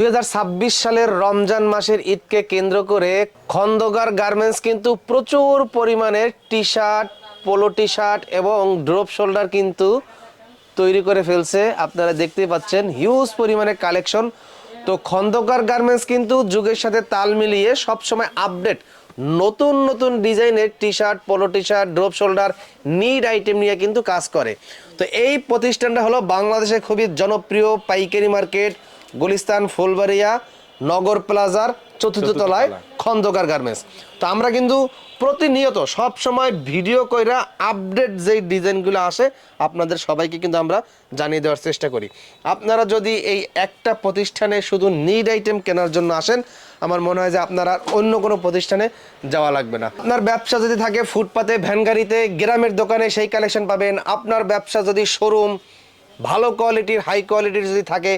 2026 সালের রমজান মাসের ঈদকে কেন্দ্র করে খন্দকার গার্মেন্টস কিন্তু প্রচুর পরিমাণে T shirt, polo T shirt এবং ড্রপ শোল্ডার কিন্তু তৈরি করে ফেলছে। আপনারা দেখতেই পাচ্ছেন হিউজ পরিমাণে কালেকশন। তো খন্দকার গার্মেন্টস কিন্তু যুগের সাথে তাল মিলিয়ে সবসময় আপডেট নতুন নতুন ডিজাইনের T shirt, polo T shirt, drop shoulder, need item নিয়ে কিন্তু কাজ করে। তো এই প্রতিষ্ঠানটা হলো বাংলাদেশে খুবই জনপ্রিয় পাইকারি মার্কেট গুলিস্তান ফুলবাড়িয়া নগর প্লাজার চতুর্থ তলায় খন্দকার গার্মেন্টস। তো আমরা কিন্তু প্রতিনিয়ত সব সময় ভিডিও কইরা আপডেট যেই ডিজাইনগুলো আসে আপনাদের সবাইকে কিন্তু আমরা জানিয়ে দেওয়ার চেষ্টা করি। আপনারা যদি এই একটা প্রতিষ্ঠানে শুধু নিড আইটেম কেনার জন্য আসেন, আমার মনে হয় যে আপনারা অন্য কোনো প্রতিষ্ঠানে যাওয়া লাগবে না। আপনার ব্যবসা যদি থাকে ফুটপাতে, ভ্যান গাড়িতে, গ্রামের দোকানে, সেই কালেকশন পাবেন। আপনার ব্যবসা যদি শোরুম ভালো কোয়ালিটির, হাই কোয়ালিটির যদি থাকে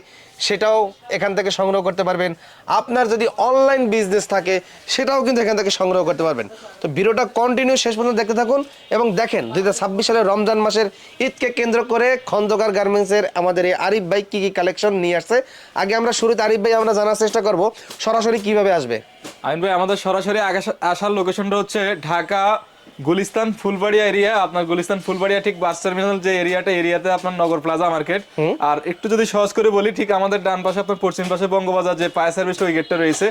সেটাও এখান থেকে সংগ্রহ করতে পারবেন। আপনার যদি অনলাইন বিজনেস থাকে সেটাও কিন্তু এখান থেকে সংগ্রহ করতে পারবেন। তো ভিডিওটা কন্টিনিউ শেষ পর্যন্ত দেখতে থাকুন এবং দেখেন 2026 সালের রমজান মাসের ঈদকে কেন্দ্র করে খন্দকার গার্মেন্টসের আমাদের এই আরিফ ভাই কী কী কালেকশন নিয়ে আসছে। আগে আমরা শুরুতে আরিফ ভাই আমরা জানার চেষ্টা করব সরাসরি কিভাবে আসবে। আইন ভাই, আমাদের সরাসরি আসার লোকেশনটা হচ্ছে ঢাকা গুলিস্তান ফুলবাড়িয়া এরিয়া। আপনার গুলিস্তান ফুলবাড়িয়া ঠিক বাস টার্মিনাল যে এরিয়াতে আপনার নগর প্লাজা মার্কেট। আর একটু যদি সহজ করে বলি, ঠিক আমাদের ডান পাশে আপনার পশ্চিম পাশে বঙ্গবাজার যে ফায়ার সার্ভিস ওই গেটটা রয়েছে,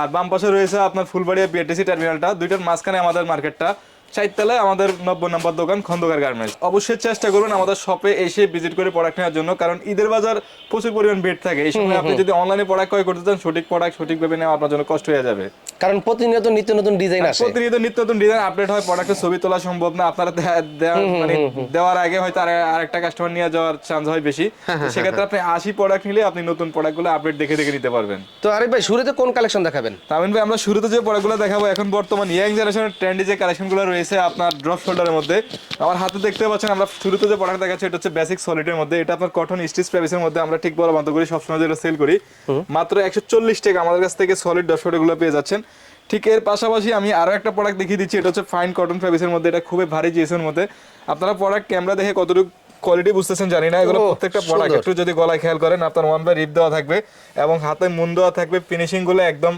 আর বাম পাশে রয়েছে আপনার ফুলবাড়িয়া বিআরটিসি টার্মিনালটা। দুইটার মাঝখানে আমাদের মার্কেটটা, 4 তলায় আমাদের 90 নম্বর দোকান খন্দকার গার্মেন্টস। অবশ্যই চেষ্টা করুন আমাদের শপে এসে ভিজিট করে প্রোডাক্ট নেওয়ার জন্য, কারণ ঈদের বাজার প্রচুর পরিমাণ ভিড় থাকে। এই সময় আপনি যদি অনলাইনে প্রোডাক্ট ক্রয় করতে চান, সঠিক প্রোডাক্ট সঠিকভাবে নেওয়া আপনার জন্য কষ্ট হয়ে যাবে, কারণ প্রতিনিয়ত নিত্য নতুন ডিজাইন আসে, প্রতিনিয়ত নিত্য নতুন ডিজাইন আপডেট হয়। প্রোডাক্টের ছবি তোলা সম্ভব না, আপনারা দেওয়ার আগে হয়তো আরেকটা কাস্টমার নিয়ে যাওয়ার চান্স হয় বেশি। সেক্ষেত্রে আপনি 80 প্রোডাক্ট নিলে আপনি নতুন প্রোডাক্টগুলো আপডেট দেখে দেখে নিতে পারবেন। তো আরিফ ভাই শুরুতে কোন কালেকশন দেখাবেন? তামিন ভাই, আমরা শুরুতে যে প্রোডাক্টগুলো দেখাবো এখন বর্তমান ইয়াং জেনারেশনের ট্রেন্ডি যে কালেকশনগুলো রয়েছে আপনার ড্রপ শোল্ডারের মধ্যে। আমার হাতে দেখতে পাচ্ছেন আমরা শুরুতে যে প্রোডাক্ট দেখাচ্ছি এটা হচ্ছে বেসিক সলিডের মধ্যে। এটা আপনার কটন স্টিচ ফেব্রিক্সের মধ্যে আমরা ঠিক বড় বান্ধব করি, সবসময় যেটা সেল করি মাত্র 140 টাকা আমাদের কাছ থেকে সলিড ড্রপ শোল্ডারগুলো পেয়ে যাচ্ছেন। ঠিক এর পাশাপাশি আমি আরো একটা প্রোডাক্ট দেখিয়ে দিচ্ছি, এটা হচ্ছে ফাইন কটন ফেব্রিক্সের মধ্যে। এটা খুবই ভারী জিএসের মধ্যে। আপনারা প্রোডাক্ট ক্যামেরা দেখে কতটুকু কোয়ালিটি বুঝতেছেন জানি না, এগুলো প্রত্যেকটা প্রোডাক্ট একটু যদি গলায় খেয়াল করেন আপনার 1 বাই রিপ দেওয়া থাকবে এবং হাতে মুন দেওয়া থাকবে। ফিনিশিং গুলো একদম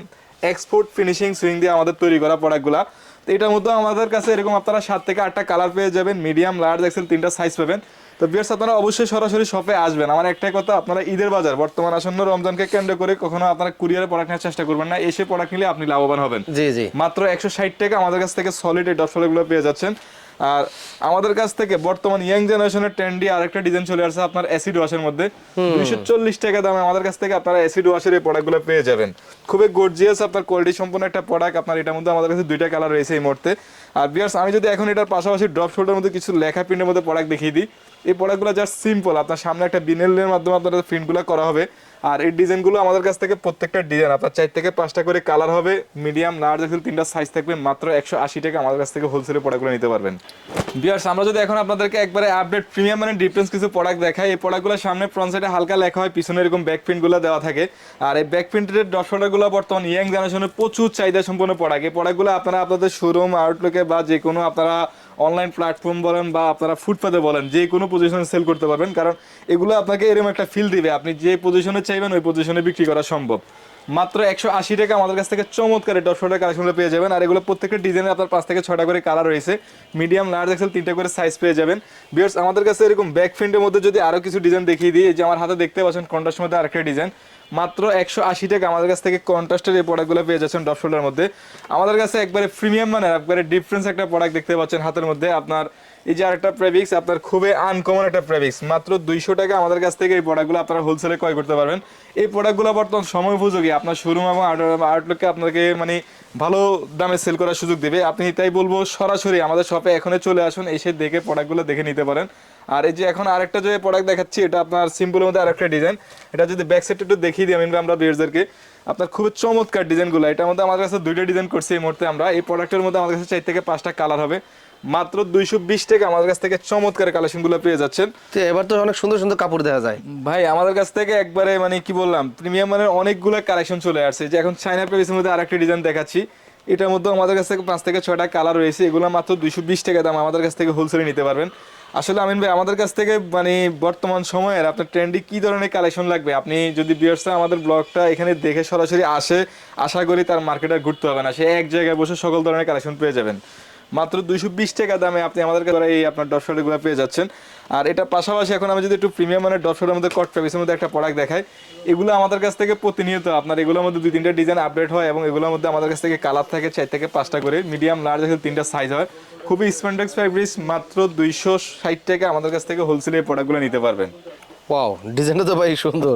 এক্সপোর্ট ফিনিশিং সুইং দিয়ে আমাদের তৈরি করা প্রোডাক্টগুলো। তো এটার মধ্যে আমাদের কাছে এরকম আপনারা 7 থেকে 8টা কালার পেয়ে যাবেন, মিডিয়াম, লার্জ, এক্সেল 3টা সাইজ পাবেন। তো ভিউয়ার্স, আপনারা অবশ্যই সরাসরি শপে আসবেন। আমার একটাই কথা, আপনারা ঈদের বাজার বর্তমান আসন্ন রমজানকে কেন্দ্র করে কখনো আপনারা কুরিয়ারে প্রোডাক্ট নেওয়ার চেষ্টা করবেন না, এসে প্রোডাক্ট নিলে আপনি লাভবান হবেন। জি জি, মাত্র 160 টাকা আমাদের কাছ থেকে সলিড এই ডট শোল্ডারগুলো পেয়ে যাচ্ছেন। আর আমাদের কাছ থেকে বর্তমান ইয়াং জেনারেশনের ট্রেন্ডি আরেকটা ডিজাইন চলে আসছে আপনার অ্যাসিড ওয়াশের মধ্যে। 240 টাকা দামে আমাদের কাছ থেকে আপনারা অ্যাসিড ওয়াশের এই প্রোডাক্টগুলো পেয়ে যাবেন। খুবই গর্জিয়াস আপনার কোয়ালিটি সম্পন্ন একটা প্রোডাক্ট। আপনার এটার মধ্যে আমাদের কাছে 2টা কালার রয়েছে এই মুহূর্তে। আর ভিউয়ার্স, আমি যদি এখন এটার পাশাপাশি ড্রপ শোল্ডারের মধ্যে কিছু লেখা প্রিন্টের মধ্যে প্রোডাক্ট দেখিয়ে দিই। এই প্রোডাক্টগুলো জাস্ট সিম্পল, আপনার সামনে একটা বিনেলের মাধ্যমে আপনাদের প্রিন্টগুলো করা হবে। আর এই ডিজাইনগুলো আমাদের কাছ থেকে প্রত্যেকটা ডিজাইন আপনার 4 থেকে 5টা করে কালার হবে, মিডিয়াম, লার্জ, এক্সেল 3টা সাইজ থাকবে। মাত্র 180 টাকা আমাদের কাছ থেকে হোলসেলে প্রোডাক্টগুলো নিতে পারবেন। ভিউয়ার্স, আমরা যদি এখন আপনাদেরকে একবারে আপডেট প্রিমিয়াম মানে ডিফারেন্স কিছু প্রোডাক্ট দেখাই। এই প্রোডাক্টগুলোর সামনে ফ্রন্ট সাইডে হালকা লেখা হয়, পিছনে এরকম ব্যাক প্রিন্টগুলো দেওয়া থাকে। আর এই ব্যাক প্রিন্টের ডট শোল্ডারগুলো বর্তমান ইয়াং জেনারেশনের প্রচুর চাহিদা সম্পন্ন প্রোডাক্ট। এই প্রোডাক্টগুলো আপনারা আপনাদের শোরুম, আউটলুকে বা যে কোনো আপনারা অনলাইন প্ল্যাটফর্ম বলেন বা আপনারা ফুটপাতে বলেন, যে কোনো পজিশনে সেল করতে পারবেন, কারণ এগুলো আপনাকে এরকম একটা ফিল দিবে আপনি যে পজিশনে চাইবেন ওই পজিশনে বিক্রি করা সম্ভব। মাত্র 180 টাকা আমাদের কাছ থেকে চমৎকার ডট শোল্ডার কালেকশনগুলো পেয়ে যাবেন। আর এগুলো প্রত্যেকটা ডিজাইনে আপনার 5 থেকে 6টা করে কালার রয়েছে, মিডিয়াম, লার্জ, এক্সেল 3টা করে সাইজ পেয়ে যাবেন। ভিউয়ার্স, আমাদের কাছে এরকম ব্যাক প্রিন্টের মধ্যে যদি আরো কিছু ডিজাইন দেখিয়ে দিই, যে আমার হাতে দেখতে পাচ্ছেন কন্ট্রাস্টের মধ্যে আরেকটা ডিজাইন। মাত্র 180 টাকা আমাদের কাছ থেকে কন্ট্রাস্টের এই প্রোডাক্টগুলো পেয়ে যাচ্ছেন ডট শোল্ডারের মধ্যে। আমাদের কাছে একবারে প্রিমিয়াম মানের একবারে ডিফারেন্স একটা প্রোডাক্ট দেখতে পাচ্ছেন হাতের মধ্যে। আপনার এই যে আরেকটা প্রেভিক্স, আপনার খুবই আনকমন একটা প্রেভিক্স। মাত্র 200 টাকা আমাদের কাছ থেকে এই প্রোডাক্টগুলো আপনারা হোলসেলে ক্রয় করতে পারবেন। এই প্রোডাক্টগুলো বর্তমান সময় উপযোগী, আপনার শোরুম এবং আউটলুকে আপনাকে মানে ভালো দামে সেল করার সুযোগ দেবে। আপনি তাই বলবো সরাসরি আমাদের শপে এখনই চলে আসুন, এসে দেখে প্রোডাক্টগুলো দেখে নিতে পারেন। আর এই যে এখন আরেকটা যে প্রোডাক্ট দেখাচ্ছি, এটা আপনার সিম্পলের মধ্যে আরেকটা ডিজাইন। এটা যদি ব্যাক সাইড একটু দেখিয়ে দিই আমরা ভিউয়ারদেরকে, আপনার খুবই চমৎকার ডিজাইনগুলো। এটার মধ্যে আমাদের কাছে 2টা ডিজাইন করছি এই মুহূর্তে আমরা। এই প্রোডাক্টের মধ্যে আমাদের কাছে 4 থেকে 5টা কালার হবে। মাত্র 220 টাকা আমাদের কাছ থেকে চমৎকার কালেকশনগুলো পেয়ে যাচ্ছেন। এবার তো অনেক সুন্দর সুন্দর কাপড় দেখা যায় ভাই আমাদের কাছ থেকে একবারে মানে কি বললাম, প্রিমিয়াম মানের অনেকগুলো কালেকশন চলে আসছে। যে এখন চায়না পেভিসের মধ্যে আরেকটা ডিজাইন দেখাচ্ছি। এটার মধ্যে আমাদের কাছ থেকে 5 থেকে 6টা কালার রয়েছে, এগুলো মাত্র 220 টাকা দাম আমাদের কাছ থেকে হোলসেলে নিতে পারবেন। আসলে আমিন ভাই আমাদের কাছ থেকে মানে বর্তমান সময়ের আপনার ট্রেন্ডি কি ধরনের কালেকশন লাগবে, আপনি যদি ভিউয়ার্সরা আমাদের ব্লগটা এখানে দেখে সরাসরি আসে, আশা করি তার মার্কেটে ঘুরতে হবে না, সে এক জায়গায় বসে সকল ধরনের কালেকশন পেয়ে যাবেন। মাত্র 220 টাকা দামে আপনি আমাদের কাছে এই আপনার ডট শোল্ডারগুলো পেয়ে যাচ্ছেন। আর এটা পাশাপাশি এখন আমি যদি একটু প্রিমিয়াম মানের ডট শোল্ডারের মধ্যে কট ফেব্রিক্সের মধ্যে একটা প্রোডাক্ট দেখাই, এগুলো আমাদের কাছ থেকে প্রতিনিয়ত আপনার এগুলোর মধ্যে 2-3টা ডিজাইন আপডেট হয় এবং এগুলোর মধ্যে আমাদের কাছ থেকে কালার থাকে 4 থেকে 5টা করে, মিডিয়াম লার্জ আছে 3টা সাইজ হয়। খুবই স্প্যান্ডেক্স ফেব্রিক্স, মাত্র 260 টাকা আমাদের কাছ থেকে হোলসেলে এই প্রোডাক্টগুলো নিতে পারবেন। ওয়াও, ডিজাইনটা তো ভাই সুন্দর,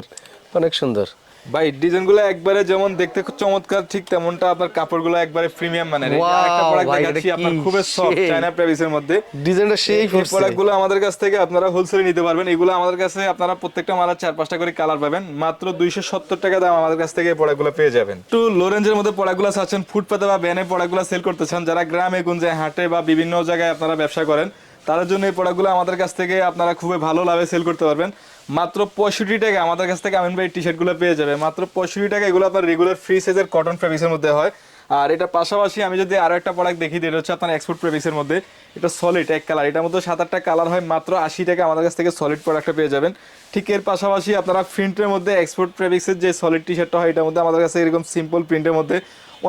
অনেক সুন্দর ভাই ডিজাইনগুলো একবারে যেমন দেখতে খুব চমৎকার, ঠিক তেমনটা আপনার কাপড়গুলো একবারে প্রিমিয়াম মানের। এই আরেকটা প্রোডাক্ট ভাই, দেখাচ্ছি এটা আপনার কি খুবই সফট সেই? চায়না ফেব্রিক্সের মধ্যে। ডিজাইনটা সেই এই ফুটছে। প্রোডাক্টগুলো আমাদের কাছ থেকে আপনারা হোলসেলে নিতে পারবেন। এগুলো আমাদের কাছে আপনারা প্রত্যেকটা মালা 4-5টা করে কালার পাবেন, মাত্র 270 টাকা দাম আমাদের কাছ থেকে এই প্রোডাক্টগুলো পেয়ে যাবেন। একটু লো রেঞ্জের মধ্যে প্রোডাক্টগুলো চাচ্ছেন, ফুটপাতে বা ভ্যানে প্রোডাক্টগুলো সেল করতে চান, যারা গ্রামে গঞ্জে হাটে বা বিভিন্ন জায়গায় আপনারা ব্যবসা করেন, তাদের জন্য এই প্রোডাক্টগুলো আমাদের কাছ থেকে আপনারা খুবই ভালো লাভে সেল করতে পারবেন। মাত্র 65 টাকা আমাদের কাছ থেকে আমিন ভাই টি শার্টগুলো পেয়ে যাবে, মাত্র 65 টাকা। এগুলো আপনার রেগুলার ফ্রি সাইজের কটন ফেব্রিক্সের মধ্যে হয়। আর এটা পাশাপাশি আমি যদি আরো একটা প্রোডাক্ট দেখিয়ে দিই, এটা হচ্ছে আপনার এক্সপোর্ট ফেব্রিক্সের মধ্যে, এটা সলিড এক কালার, এটার মধ্যে 7-8টা কালার হয়, মাত্র 80 টাকা আমাদের কাছ থেকে সলিড প্রোডাক্টটা পেয়ে যাবেন। ঠিক এর পাশাপাশি আপনারা প্রিন্টের মধ্যে এক্সপোর্ট ফেব্রিক্সের যে সলিড টি শার্টটা হয়, এটার মধ্যে আমাদের কাছে এরকম সিম্পল প্রিন্টের মধ্যে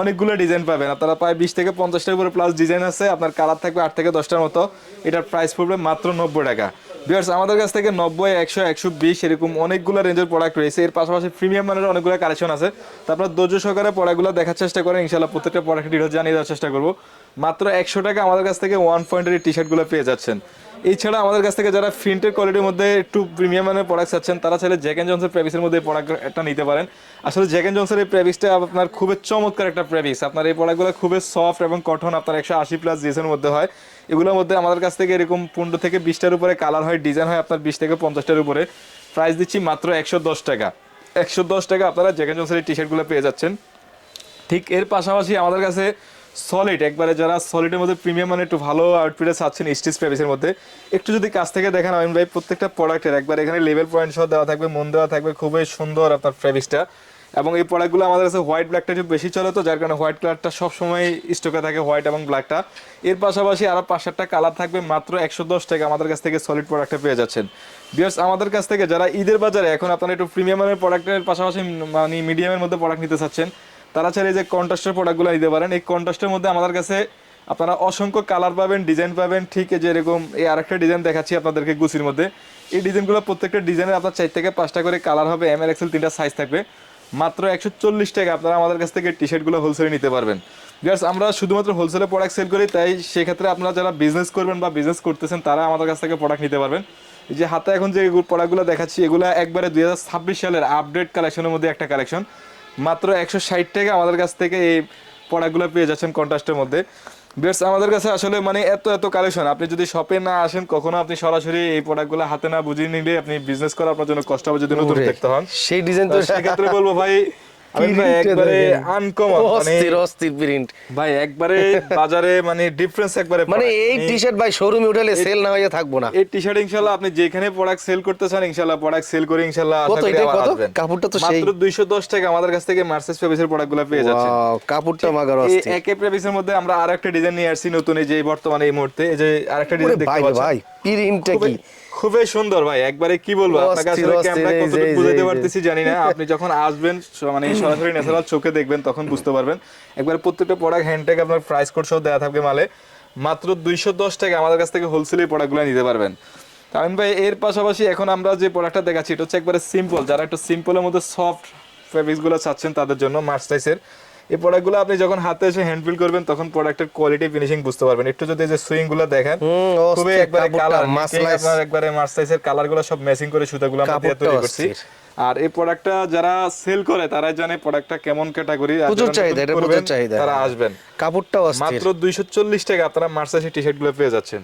অনেকগুলো ডিজাইন পাবেন। আপনারা প্রায় 20 থেকে 50টার উপরে প্লাস ডিজাইন আছে, আপনার কালার থাকবে 8 থেকে 10টার মতো। এটার প্রাইস পড়বে মাত্র 90 টাকা। ভিউয়ার্স আমাদের কাছ থেকে 90, 100, 120 এরকম অনেকগুলো রেঞ্জের প্রোডাক্ট রয়েছে। এর পাশাপাশি প্রিমিয়াম মানের অনেকগুলো কালেকশন আছে। তারপর ধৈর্য সহকারে প্রোডাক্টগুলো দেখার চেষ্টা করেন, ইনশাআল্লাহ প্রত্যেকটা প্রোডাক্টের ডিটেইলস জানিয়ে দেওয়ার চেষ্টা করব। মাত্র 100 টাকা আমাদের কাছ থেকে 1 পয়েন্টের টি শার্টগুলো পেয়ে যাচ্ছেন। এছাড়া আমাদের কাছ থেকে যারা প্রিন্টের কোয়ালিটির মধ্যে একটু প্রিমিয়াম মানের প্রোডাক্ট চাচ্ছেন, তারা চাইলে জ্যাক এন্ড জনসের প্রেভিসের মধ্যে প্রোডাক্টটা নিতে পারেন। আসলে জ্যাক এন্ড জনসের এই প্রেভিসটা আপনার খুবই চমৎকার একটা প্রেভিস। আপনার এই প্রোডাক্টগুলো খুবই সফট এবং কটন, আপনার 180 প্লাস জিএসের মধ্যে হয়। এগুলোর মধ্যে আমাদের কাছ থেকে এরকম 15 থেকে 20টার উপরে কালার হয়, ডিজাইন হয় আপনার 20 থেকে 50টার উপরে। প্রাইস দিচ্ছি মাত্র 110 টাকা। 110 টাকা আপনারা জ্যাক এন্ড জনসের এই টি শার্টগুলো পেয়ে যাচ্ছেন। ঠিক এর পাশাপাশি আমাদের কাছে সলিড একবারে যারা সলিডের মধ্যে প্রিমিয়াম মানে একটু ভালো আউটফিটে চাচ্ছেন স্টিচ ফেব্রিক্সের মধ্যে, একটু যদি কাছ থেকে দেখেন আমিন ভাই, প্রত্যেকটা প্রোডাক্টের একবার এখানে লেভেল পয়েন্ট সহ দেওয়া থাকবে, মন দেওয়া থাকবে, খুবই সুন্দর আপনার ফেব্রিক্সটা। এবং এই প্রোডাক্টগুলো আমাদের কাছে হোয়াইট ব্ল্যাকটা একটু বেশি চলে, তো যার কারণে হোয়াইট কালারটা সবসময় স্টকে থাকে, হোয়াইট এবং ব্ল্যাকটা। এর পাশাপাশি আরও 5-7টা কালার থাকবে, মাত্র 110 টাকা আমাদের কাছ থেকে সলিড প্রোডাক্টটা পেয়ে যাচ্ছেন। ভিউয়ার্স আমাদের কাছ থেকে যারা ঈদের বাজারে এখন আপনারা একটু প্রিমিয়ামের প্রোডাক্টের পাশাপাশি মানে মিডিয়ামের মধ্যে প্রোডাক্ট নিতে চাচ্ছেন, তারা চাইলে যে কন্ট্রাস্টের প্রোডাক্টগুলো নিতে পারেন। এই কন্ট্রাস্টের মধ্যে আমাদের কাছে আপনারা অসংখ্য কালার পাবেন, ডিজাইন পাবেন। ঠিক যে এরকম এই আরেকটা ডিজাইন দেখাচ্ছি আপনাদেরকে গুছির মধ্যে, এই ডিজাইনগুলো প্রত্যেকটা ডিজাইনের আপনার 4 থেকে 5টা করে কালার হবে, এম এল এক্সেল 3টা সাইজ থাকবে। মাত্র 140 টাকা আপনারা আমাদের কাছ থেকে টি শার্টগুলো হোলসেলে নিতে পারবেন। ভিউয়ার্স আমরা শুধুমাত্র হোলসেলে প্রোডাক্ট সেল করি, তাই সেক্ষেত্রে আপনারা যারা বিজনেস করবেন বা বিজনেস করতেছেন, তারা আমাদের কাছ থেকে প্রোডাক্ট নিতে পারবেন। এই যে হাতে এখন যে প্রোডাক্টগুলো দেখাচ্ছি, এগুলো একবারে 2026 সালের আপডেট কালেকশনের মধ্যে একটা কালেকশন। মাত্র 160 টাকা আমাদের কাছ থেকে এই প্রোডাক্টগুলো পেয়ে যাচ্ছেন কন্ট্রাস্টের মধ্যে। ভিউয়ার্স আমাদের কাছে আসলে মানে এত কালেকশন, আপনি যদি শপে না আসেন, কখনো আপনি সরাসরি এই প্রোডাক্টগুলো হাতে না বুঝিয়ে নিলে আপনি বিজনেস করা আপনার জন্য কষ্ট হবে যদি নতুন দেখতে হন। সেই ডিজাইন তো সেক্ষেত্রে বলবো ভাই আমিন ভাই একবারে আনকমন, মানে অস্থির প্রিন্ট ভাই একবারে বাজারে মানে ডিফারেন্স একবারে মানে এই টি শার্ট ভাই শোরুমে উঠালে সেল না হয়ে থাকবো না। এই টি শার্ট ইনশাআল্লাহ আপনি যেখানে প্রোডাক্ট সেল করতে চান, ইনশাআল্লাহ প্রোডাক্ট সেল করে ইনশাআল্লাহ আশা করি আবার আসবেন। কাপড়টা তো সেই মাত্র 210 টাকা আমাদের কাছ থেকে মার্সেস ফেব্রিক্সের প্রোডাক্টগুলো পেয়ে যাচ্ছেন। ওয়াও, কাপড়টা মাগার এই অস্থির। একে ফেব্রিক্সের মধ্যে আমরা আরেকটা ডিজাইন নিয়ে আসছি নতুন, এই যে বর্তমানে এই মুহূর্তে এই যে আরেকটা ডিজাইন দেখতে পাচ্ছেন ভাই প্রিন্টটা কি খুবই সুন্দর ভাই, একবারে কি বলবো আপনাকে, আসলে ক্যামেরা কতটুকু বুঝাতে পারতেছি জানি না। আপনি যখন আসবেন মানে সরাসরি ন্যাচারাল চোখে দেখবেন তখন বুঝতে পারবেন। একবার প্রত্যেকটা প্রোডাক্ট হ্যান্ডটেগ আপনার প্রাইস কোড সহ দেওয়া থাকবে মালে। মাত্র 210 টাকা আমাদের কাছ থেকে হোলসেলে প্রোডাক্টগুলো নিতে পারবেন। কারণ ভাই এর পাশাপাশি এখন আমরা যে প্রোডাক্টটা দেখাচ্ছি, এটা হচ্ছে একবারে সিম্পল, যারা একটু সিম্পলের মধ্যে সফট ফেব্রিক্সগুলো চাচ্ছেন তাদের জন্য মার্সাইসের এই প্রোডাক্টগুলো আপনি যখন হাতে এসে হ্যান্ড ফিল করবেন তখন প্রোডাক্টের কোয়ালিটি ফিনিশিং বুঝতে পারবেন। একটু যদি এই যে সুইং গুলো দেখেন, খুবই একবারে কালার আপনার একবারে মার্সাইসের কালারগুলো সব ম্যাচিং করে সুতাগুলো আমরা দিয়ে তৈরি করছি। আর এই প্রোডাক্টটা যারা সেল করে তারাই জানে প্রোডাক্টটা কেমন ক্যাটাগরি, প্রচুর চাহিদা, এটা প্রচুর চাহিদা, তারা আসবেন। কাপড়টাও অস্থির। মাত্র 240 টাকা আপনারা মার্সাইসের টি-শার্ট গুলো পেয়ে যাচ্ছেন।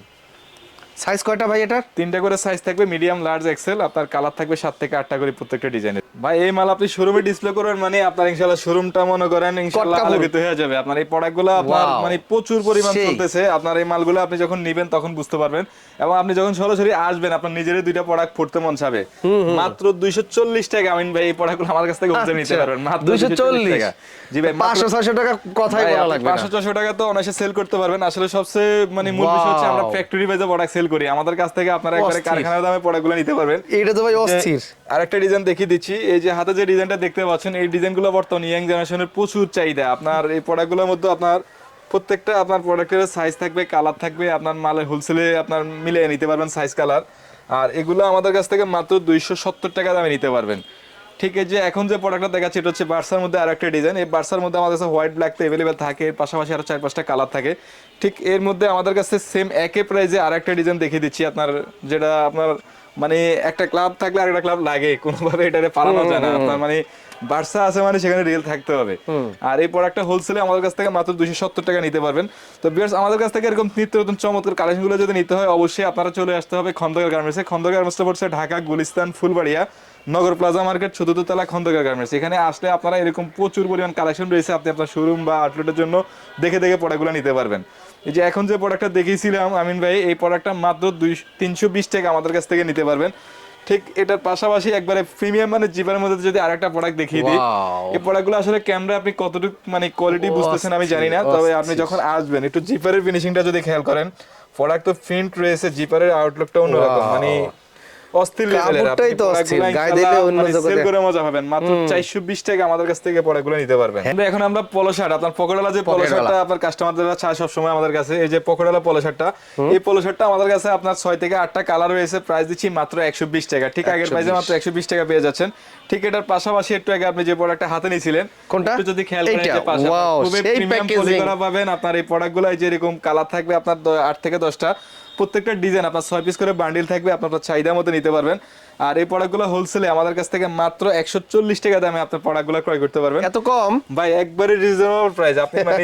সাইজ কয়টা ভাই এটার? 3টা করে সাইজ থাকবে, মিডিয়াম, লার্জ, এক্সেল। আপনার কালার থাকবে 7 থেকে 8টা করে প্রত্যেকটা ডিজাইনের। ভাই এই মাল আপনি শোরুমে ডিসপ্লে করবেন মানে আপনার ইনশাআল্লাহ শোরুমটা মনে করেন ইনশাআল্লাহ কটকা আলোকিত হয়ে যাবে। আপনার এই প্রোডাক্টগুলো আপনার Wow, মানে প্রচুর পরিমাণ সেই। চলতেছে। আপনার এই মালগুলো আপনি যখন নিবেন তখন বুঝতে পারবেন, এবং আপনি যখন সরাসরি আসবেন আপনার নিজেরই দুইটা প্রোডাক্ট পড়তে মন চাবে। মাত্র 240 টাকা আমিন ভাই এই প্রোডাক্টগুলো আমার কাছ থেকে হোলসেল নিতে আচ্ছা, পারবেন মাত্র 240 টাকা। জি ভাই, 500-600 টাকা কথাই বলা লাগবে না। 500-600 টাকা তো অনায়াসে সেল করতে পারবেন। আসলে সবচেয়ে মানে মূল বিষয় হচ্ছে আমরা Wow, ফ্যাক্টরি ওয়াইজে প্রোডাক্ট সেল করি। আমাদের কাছ থেকে আপনারা একবারে অস্থির। কারখানার দামে প্রোডাক্টগুলো নিতে পারবেন। এটা তো ভাই অস্থির। আরেকটা ডিজাইন দেখিয়ে দিচ্ছি, এই যে হাতে যে ডিজাইনটা দেখতে পাচ্ছেন এই ডিজাইনগুলো বর্তমানে ইয়াং জেনারেশনের প্রচুর চাহিদা। আপনার এই প্রোডাক্টগুলোর মধ্যে আপনার প্রত্যেকটা আপনার প্রোডাক্টের সাইজ থাকবে, কালার থাকবে, আপনার মালের হোলসেলে আপনার মিলিয়ে নিতে পারবেন সাইজ কালার। আর এগুলো আমাদের কাছ থেকে মাত্র 270 টাকা দামে নিতে পারবেন। ঠিক আছে, এখন যে প্রোডাক্টটা দেখাচ্ছি এটা হচ্ছে বার্সার মধ্যে আরেকটা ডিজাইন। এই বার্সার মধ্যে আমাদের কাছে হোয়াইট ব্ল্যাক তো অ্যাভেলেবেল থাকে, এর পাশাপাশি আরো 4-5টা কালার থাকে। ঠিক এর মধ্যে আমাদের কাছে সেম একই প্রাইসে আরেকটা ডিজাইন দেখিয়ে দিচ্ছি আপনার, যেটা আপনার মানে একটা ক্লাব থাকলে আরেকটা ক্লাব লাগে, কোনোভাবে এটারে পালানো যায় না। আপনার মানে বার্সা আছে মানে সেখানে রিয়েল থাকতে হবে। আর এই প্রোডাক্টটা হোলসেলে আমাদের কাছ থেকে মাত্র 270 টাকা নিতে পারবেন। তো ভিউয়ার্স, আমাদের কাছ থেকে এরকম নিত্য নতুন চমৎকার কালেকশনগুলো যদি নিতে হয় অবশ্যই আপনারা চলে আসতে হবে খন্দকার গার্মেন্টসে। খন্দকার গার্মেন্টসটা পড়ছে ঢাকা, গুলিস্তান, ফুলবাড়িয়া, নগর প্লাজা মার্কেট, 14 তলা খন্দকার গার্মেন্টস। এখানে আসলে আপনারা এরকম প্রচুর পরিমাণ কালেকশন রয়েছে, আপনি আপনার শোরুম বা আউটলেটের জন্য দেখে দেখে প্রোডাক্টগুলো নিতে পারবেন। এই যে এখন যে প্রোডাক্টটা দেখিয়েছিলাম আমিন ভাই, এই প্রোডাক্টটা মাত্র 320 টাকা আমাদের কাছ থেকে নিতে পারবেন। ঠিক এটার পাশাপাশি একবারে প্রিমিয়াম মানে জিপারের মধ্যে যদি আরেকটা প্রোডাক্ট দেখিয়ে দিই, Wow, এই প্রোডাক্টগুলো আসলে ক্যামেরা আপনি কতটুকু মানে কোয়ালিটি বুঝতেছেন আমি জানি না, তবে আপনি যখন আসবেন একটু জিপারের ফিনিশিংটা যদি খেয়াল করেন, প্রোডাক্ট তো প্রিন্ট রয়েছে, জিপারের আউটলুকটা অন্যরকম, Wow, মানে অস্থির লেভেলের। কাপড়টাই তো অস্থির, গায়ে দিলে অন্য জগতে। সেল করে মজা পাবেন। মাত্র 420 টাকা আমাদের কাছ থেকে প্রোডাক্টগুলো নিতে পারবেন। এখন আমরা পলো শার্ট, আপনার পকেটওয়ালা যে পলো শার্টটা আপনার কাস্টমাররা চায় সব সময় আমাদের কাছে, এই যে পকেটওয়ালা পলো শার্টটা, এই পলো শার্টটা আমাদের কাছে আপনার 6 থেকে 8টা কালার রয়েছে, প্রাইস দিচ্ছি মাত্র 120 টাকা। ঠিক আগের প্রাইসে মাত্র 120 টাকা পেয়ে যাচ্ছেন। ঠিক এটার পাশাপাশি একটু আগে আপনি যে প্রোডাক্টটা হাতে নিয়েছিলেন, কোনটা? একটু যদি খেয়াল করেন, এইটা? যে পাশে Wow, খুবই সেই প্রিমিয়াম packaging। পলি করা পাবেন। আপনার এই প্রোডাক্টগুলো যে এরকম কালার থাকবে আপনার 8 থেকে 10টা, প্রত্যেকটা ডিজাইন আপনার 6 পিস করে বান্ডিল থাকবে, আপনার চাহিদা মতো নিতে পারবেন। আর এই প্রোডাক্টগুলো হোলসেলে আমাদের কাছ থেকে মাত্র 140 টাকা দামে আপনার প্রোডাক্টগুলো ক্রয় করতে পারবেন। এত কম ভাই একবারে রিজনেবল প্রাইস। আপনি মানে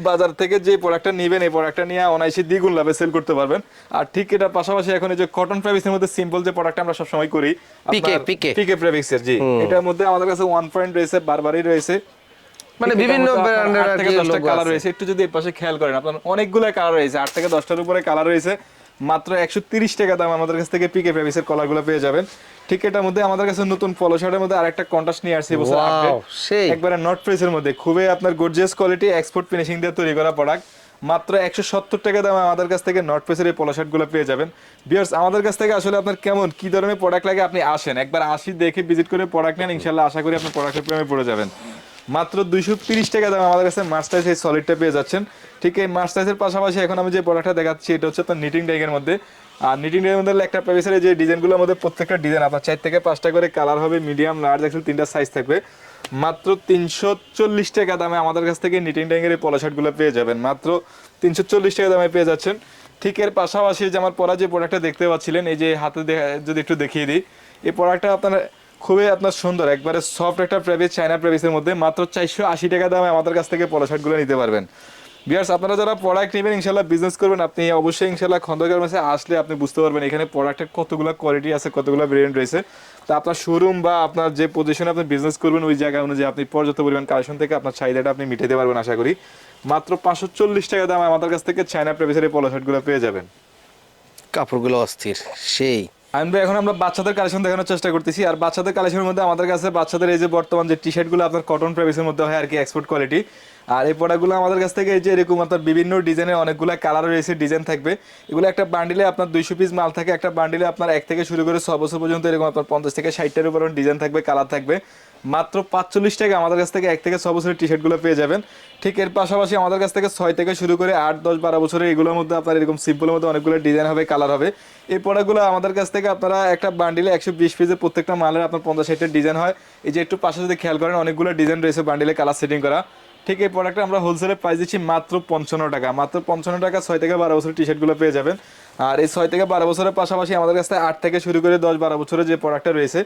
বাজার থেকে যে প্রোডাক্টটা নেবেন এই প্রোডাক্টটা নিয়ে অনায়াসে দ্বিগুণ লাভে সেল করতে পারবেন। আর ঠিক এটার পাশাপাশি এখন এই যে কটন ফেব্রিক্সের মধ্যে সিম্পল যে প্রোডাক্ট আমরা সব সময় করি, পিকে ফেব্রিক্সের, জি এটার মধ্যে আমাদের কাছে 1 পয়েন্ট রয়েছে, বারবারই রয়েছে, মানে বিভিন্ন ব্র্যান্ডের 8 থেকে 10টা কালার রয়েছে। একটু যদি এর পাশে খেয়াল করেন, আপনার অনেকগুলো কালার রয়েছে, 8 থেকে 10টার উপরে কালার রয়েছে। মাত্র 130 টাকা দাম আমাদের কাছ থেকে পিকে ফেব্রিক্সের কলারগুলো পেয়ে যাবেন। ঠিক এটার মধ্যে আমাদের কাছে নতুন পলো শার্টের মধ্যে আরেকটা কন্ট্রাস্ট নিয়ে আসছে এবছর আপডেট, সেই একবারে নট প্রেসের মধ্যে খুবই আপনার গর্জিয়াস কোয়ালিটি এক্সপোর্ট ফিনিশিং দিয়ে তৈরি করা প্রোডাক্ট। মাত্র 170 টাকা দামে আমাদের কাছ থেকে নট প্রেসের এই পলো শার্টগুলো পেয়ে যাবেন। ভিউয়ার্স, আমাদের কাছ থেকে আসলে আপনার কেমন কি ধরনের প্রোডাক্ট লাগে আপনি আসেন, একবার আসি দেখে ভিজিট করে প্রোডাক্ট নেন, ইনশাআল্লাহ আশা করি আপনি প্রোডাক্টের প্রেমে পড়ে যাবেন। মাত্র 230 টাকা দাম আমাদের কাছে মাস্টার্স এই সলিডটা পেয়ে যাচ্ছেন। ঠিক এই মাস্টার্সের পাশাপাশি এখন আমি যে প্রোডাক্টটা দেখাচ্ছি এটা হচ্ছে আপনার নিটিং ডাইগের মধ্যে। আর নিটিং ডাইগের মধ্যে একটা প্রাইসের যে ডিজাইনগুলোর মধ্যে প্রত্যেকটা ডিজাইন আপনার 4 থেকে 5টা করে কালার হবে, মিডিয়াম, লার্জ, এক্সেল 3টা সাইজ থাকবে। মাত্র 340 টাকা দামে আমাদের কাছ থেকে নিটিং ডাইগের এই পলো শার্টগুলো পেয়ে যাবেন, মাত্র 340 টাকা দামে পেয়ে যাচ্ছেন। ঠিক এর পাশাপাশি যে আমার পরা যে প্রোডাক্টটা দেখতে পাচ্ছিলেন, এই যে হাতে যদি একটু দেখিয়ে দিই, এই প্রোডাক্টটা আপনার খুবই আপনার সুন্দর, একবারে সফট একটা প্রেভিস, চায়না প্রেভিসের মধ্যে মাত্র 480 টাকা দামে আমাদের কাছ থেকে পলো শার্টগুলো নিতে পারবেন। ভিউয়ার্স, আপনারা যারা প্রোডাক্ট নেবেন ইনশাআল্লাহ বিজনেস করবেন, আপনি অবশ্যই ইনশাআল্লাহ খন্দকার গার্মেন্টসে আসলে আপনি বুঝতে পারবেন এখানে প্রোডাক্টের কতগুলো কোয়ালিটি আছে, কতগুলো ভেরিয়েন্ট রয়েছে। তো আপনার শোরুম বা আপনার যে পজিশনে আপনি বিজনেস করবেন ওই জায়গা অনুযায়ী আপনি পর্যাপ্ত পরিমাণ কালেকশন থেকে আপনার চাহিদাটা আপনি মিটাতে পারবেন আশা করি। মাত্র 540 টাকা দামে আমাদের কাছ থেকে চায়না প্রেভিসের এই পলো শার্টগুলো পেয়ে যাবেন। কাপড়গুলো অস্থির, সেই এখন আমরা বাচ্চাদের কালেকশন দেখানোর চেষ্টা করতেছি। আর বাচ্চাদের কালেকশনের মধ্যে আমাদের কাছে বাচ্চাদের এই যে বর্তমান যে টি শার্টগুলো আপনার কটন প্রেভিসের মধ্যে হয় আর কি, এক্সপোর্ট কোয়ালিটি। আর এই প্রোডাক্টগুলো আমাদের কাছ থেকে এই যে এরকম আপনার বিভিন্ন ডিজাইনের অনেকগুলো কালার রয়েছে, ডিজাইন থাকবে। এগুলো একটা বান্ডিলে আপনার 200 পিস মাল থাকে, একটা বান্ডিলে আপনার 1 থেকে শুরু করে 6 বছর পর্যন্ত এরকম আপনার 50 থেকে 60টার উপর ডিজাইন থাকবে, কালার থাকবে। মাত্র 45 টাকা আমাদের কাছ থেকে 1 থেকে 6 বছরের টি শার্টগুলো পেয়ে যাবেন। ঠিক এর পাশাপাশি আমাদের কাছ থেকে 6 থেকে শুরু করে 8, 10, 12 বছরের এগুলোর মধ্যে আপনার এরকম সিম্পলের মধ্যে অনেকগুলো ডিজাইন হবে, কালার হবে। এই প্রোডাক্টগুলো আমাদের কাছ থেকে আপনারা একটা বান্ডিলে 120 পিসের প্রত্যেকটা মালের আপনার 50-60টার ডিজাইন হয়। এই যে একটু পাশে যদি খেয়াল করেন অনেকগুলো ডিজাইন রয়েছে বান্ডিলে কালার সেটিং করা। ঠিক এই প্রোডাক্টটা আমরা হোলসেলে প্রাইস দিচ্ছি মাত্র 55 টাকা, মাত্র 55 টাকা 6 থেকে 12 বছরের টি শার্টগুলো পেয়ে যাবেন। আর এই 6 থেকে 12 বছরের পাশাপাশি আমাদের কাছে 8 থেকে শুরু করে 10-12 বছরের যে প্রোডাক্টটা রয়েছে,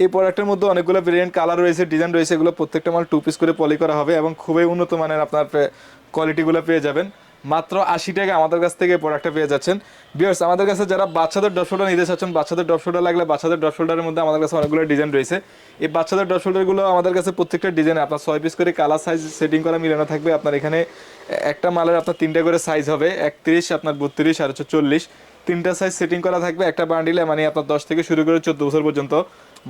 এই প্রোডাক্টের মধ্যে অনেকগুলো ভেরিয়েন্ট, কালার রয়েছে, ডিজাইন রয়েছে। এগুলো প্রত্যেকটা মাল 2 পিস করে পলি করা হবে এবং খুবই উন্নত মানের আপনার কোয়ালিটিগুলো পেয়ে যাবেন। মাত্র 80 টাকা আমাদের কাছ থেকে প্রোডাক্টটা পেয়ে যাচ্ছেন। ভিউয়ার্স, আমাদের কাছে যারা বাচ্চাদের ড্রপ শোল্ডার নিতে চাচ্ছেন, বাচ্চাদের ড্রপ শোল্ডার লাগলে বাচ্চাদের ড্রপ শোল্ডারের মধ্যে আমাদের কাছে অনেকগুলো ডিজাইন রয়েছে। এই বাচ্চাদের ড্রপ শোল্ডারগুলো আমাদের কাছে প্রত্যেকটা ডিজাইনে আপনার 6 পিস করে কালার সাইজ সেটিং করা মিলানো থাকবে। আপনার এখানে একটা মালের আপনার 3টা করে সাইজ হবে, 31, আপনার 32 আর হচ্ছে 40, 3টা সাইজ সেটিং করা থাকবে একটা বান্ডিলে, মানে আপনার 10 থেকে শুরু করে 14 বছর পর্যন্ত।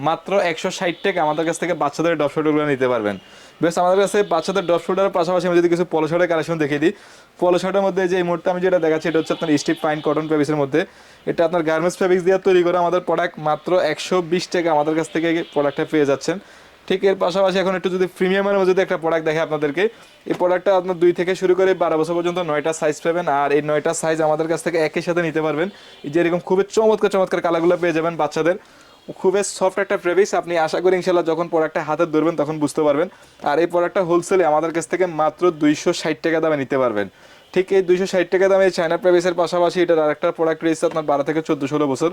মাত্র 160 টাকা আমাদের কাছ থেকে বাচ্চাদের ড্রপ শোল্ডারগুলো নিতে পারবেন। বেশ, আমাদের কাছে বাচ্চাদের ড্রপ শোল্ডারের পাশাপাশি আমি যদি কিছু পলো শার্টের কালেকশন দেখিয়ে দিই। পলো শার্টের মধ্যে যে এই মুহূর্তে আমি যেটা দেখাচ্ছি, এটা হচ্ছে আপনার স্টিপ ফাইন কটন ফেব্রিক্সের মধ্যে। এটা আপনার গার্মেন্টস ফেব্রিক্স দিয়ে তৈরি করা আমাদের প্রোডাক্ট। মাত্র 120 টাকা আমাদের কাছ থেকে প্রোডাক্টটা পেয়ে যাচ্ছেন। ঠিক এর পাশাপাশি এখন একটু যদি প্রিমিয়ামের মধ্যে যদি একটা প্রোডাক্ট দেখে আপনাদেরকে, এই প্রোডাক্টটা আপনার 2 থেকে শুরু করে 12 বছর পর্যন্ত 9টা সাইজ পাবেন। আর এই 9টা সাইজ আমাদের কাছ থেকে একই সাথে নিতে পারবেন। এই যে এরকম খুবই চমৎকার চমৎকার কালারগুলো পেয়ে যাবেন বাচ্চাদের। খুবই সফট একটা ফেব্রিক্স, আপনি আশা করি ইনশাল্লাহ যখন প্রোডাক্টটা হাতে ধরবেন তখন বুঝতে পারবেন। আর এই প্রোডাক্টটা হোলসেলে আমাদের কাছ থেকে মাত্র 260 টাকা দামে নিতে পারবেন। ঠিক এই 260 টাকা দামে চায়না ফেব্রিক্সের পাশাপাশি এটার আরেকটা প্রোডাক্ট রয়েছে আপনার 12 থেকে 14-16 বছর।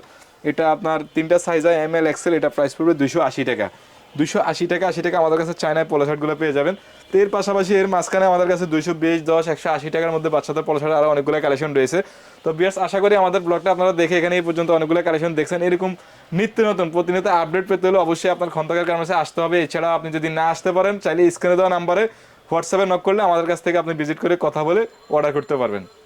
এটা আপনার 3টা সাইজ হয়, ML XL। এটা প্রাইস পড়বে 280 টাকা। 280 টাকা, 80 টাকা আমাদের কাছে চায়নায় পলো শার্টগুলো পেয়ে যাবেন। তো এর পাশাপাশি এর মাঝখানে আমাদের কাছে 220, 10, 180 টাকার মধ্যে বাচ্চাদের পলো শার্ট আরও অনেকগুলো কালেকশন রয়েছে। তো বিয়ার্স, আশা করি আমাদের ব্লগটা আপনারা দেখে এখানে এই পর্যন্ত অনেকগুলো কালেকশন দেখছেন। এরকম নিত্য নতুন প্রতিনিয়ত আপডেট পেতে হলে অবশ্যই আপনার খন্দকার গার্মেন্টসে আসতে হবে। এছাড়া আপনি যদি না আসতে পারেন, চাইলে স্ক্রিনে দেওয়া নাম্বারে হোয়াটসঅ্যাপে নক করলে আমাদের কাছ থেকে আপনি ভিজিট করে কথা বলে অর্ডার করতে পারবেন।